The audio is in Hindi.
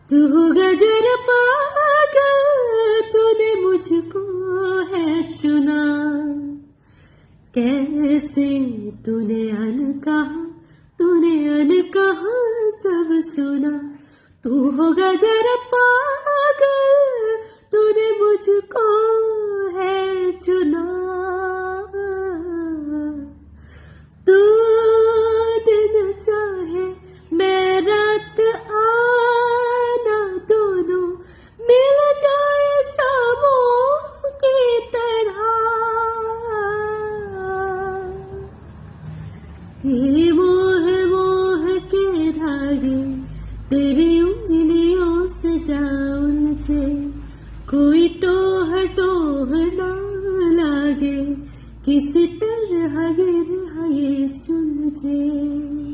तू गजर पागल, तूने मुझको है चुना, कैसे तूने अनकहा सब सुना। तू हो गजर पागल, तूने मुझको है चुना। तू दिन चाहे मैं रात आना, दोनों मिल जाए शामों की तरह। ये मोह मोह के धागे तेरी उंगलियों से जा उलझे, कोई टोह ना लागे, किसी तरह गिर ये सुलझे।